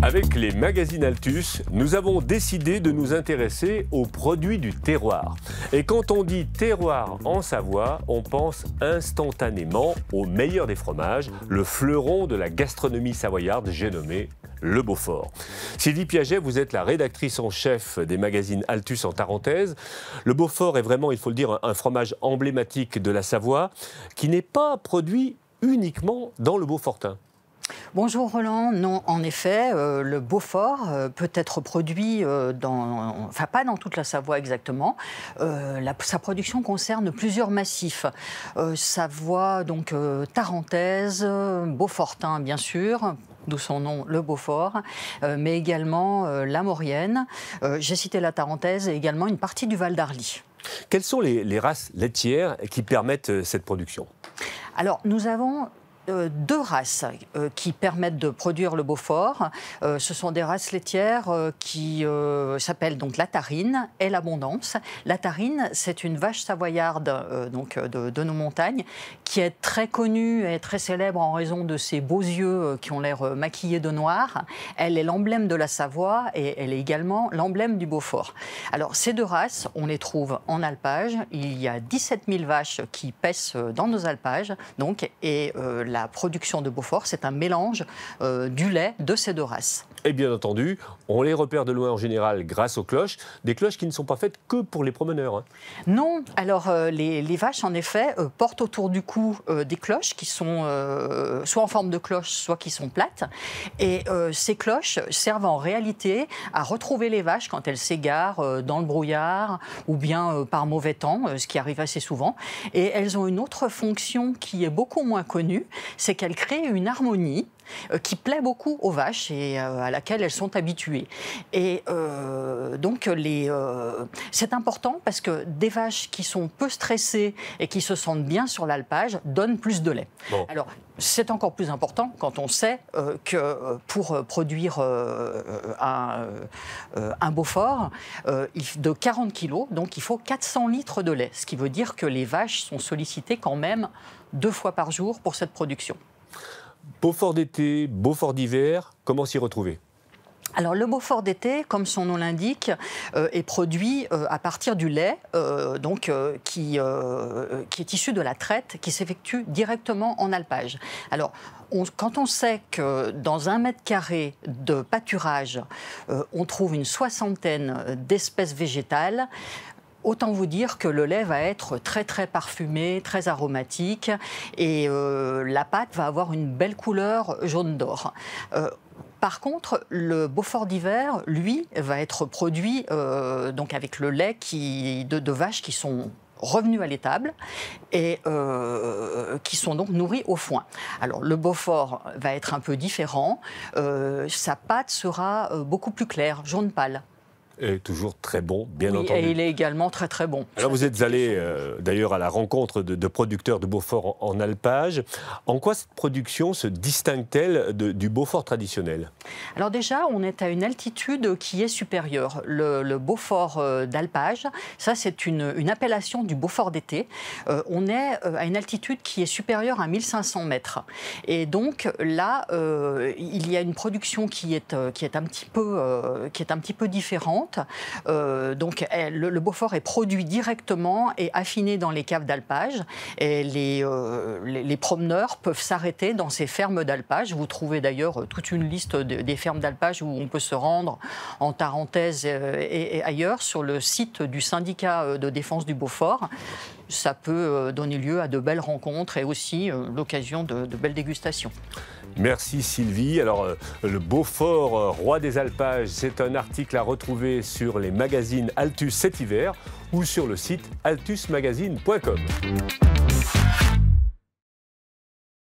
Avec les magazines Altus, nous avons décidé de nous intéresser aux produits du terroir. Et quand on dit terroir en Savoie, on pense instantanément au meilleur des fromages, le fleuron de la gastronomie savoyarde, j'ai nommé le Beaufort. Sylvie Piaget, vous êtes la rédactrice en chef des magazines Altus en Tarentaise. Le Beaufort est vraiment, il faut le dire, un fromage emblématique de la Savoie qui n'est pas produit uniquement dans le Beaufortin. Bonjour Roland, non, en effet, le Beaufort peut être produit pas dans toute la Savoie exactement. Sa production concerne plusieurs massifs. Savoie, donc tarentaise, Beaufortin bien sûr, d'où son nom, le Beaufort, mais également la Maurienne. J'ai cité la Tarentaise et également une partie du Val d'Arly. Quelles sont les races laitières qui permettent cette production? Alors, nous avons deux races qui permettent de produire le Beaufort. Ce sont des races laitières qui s'appellent donc la Tarine et l'Abondance. La Tarine, c'est une vache savoyarde de nos montagnes qui est très connue et très célèbre en raison de ses beaux yeux qui ont l'air maquillés de noir. Elle est l'emblème de la Savoie et elle est également l'emblème du Beaufort. Alors ces deux races, on les trouve en alpage. Il y a 17 000 vaches qui paissent dans nos alpages et la production de Beaufort, c'est un mélange du lait de ces deux races. Et bien entendu, on les repère de loin en général grâce aux cloches, des cloches qui ne sont pas faites que pour les promeneurs. Non, alors les vaches en effet portent autour du cou des cloches qui sont soit en forme de cloche, soit qui sont plates. Et ces cloches servent en réalité à retrouver les vaches quand elles s'égarent dans le brouillard ou bien par mauvais temps, ce qui arrive assez souvent. Et elles ont une autre fonction qui est beaucoup moins connue, c'est qu'elles créent une harmonie qui plaît beaucoup aux vaches et à laquelle elles sont habituées. Et c'est important parce que des vaches qui sont peu stressées et qui se sentent bien sur l'alpage donnent plus de lait. Bon. Alors, c'est encore plus important quand on sait que pour produire un Beaufort de 40 kg, donc il faut 400 litres de lait, ce qui veut dire que les vaches sont sollicitées quand même 2 fois par jour pour cette production. Beaufort d'été, Beaufort d'hiver, comment s'y retrouver? Alors le Beaufort d'été, comme son nom l'indique, est produit à partir du lait qui est issu de la traite qui s'effectue directement en alpage. Alors quand on sait que dans 1 mètre carré de pâturage, on trouve une 60aine d'espèces végétales, autant vous dire que le lait va être très très parfumé, très aromatique et la pâte va avoir une belle couleur jaune d'or. Par contre, le Beaufort d'hiver, lui, va être produit avec le lait de vaches qui sont revenus à l'étable et qui sont donc nourris au foin. Alors le Beaufort va être un peu différent, sa pâte sera beaucoup plus claire, jaune pâle. Et toujours très bon, bien entendu. Et il est également très très bon. Alors vous êtes allé d'ailleurs à la rencontre de producteurs de Beaufort en alpage. En quoi cette production se distingue-t-elle du Beaufort traditionnel? Alors déjà, on est à une altitude qui est supérieure. Le Beaufort d'alpage, ça c'est une appellation du Beaufort d'été. On est à une altitude qui est supérieure à 1500 mètres. Et donc là, il y a une production qui est un petit peu différente. Le Beaufort est produit directement et affiné dans les caves d'alpage. Et les promeneurs peuvent s'arrêter dans ces fermes d'alpage. Vous trouvez d'ailleurs toute une liste des fermes d'alpage où on peut se rendre en Tarentaise et ailleurs sur le site du syndicat de défense du Beaufort. Ça peut donner lieu à de belles rencontres et aussi l'occasion de belles dégustations. Merci Sylvie. Alors, le Beaufort, roi des alpages, c'est un article à retrouver sur les magazines Altus cet hiver ou sur le site altusmagazine.com.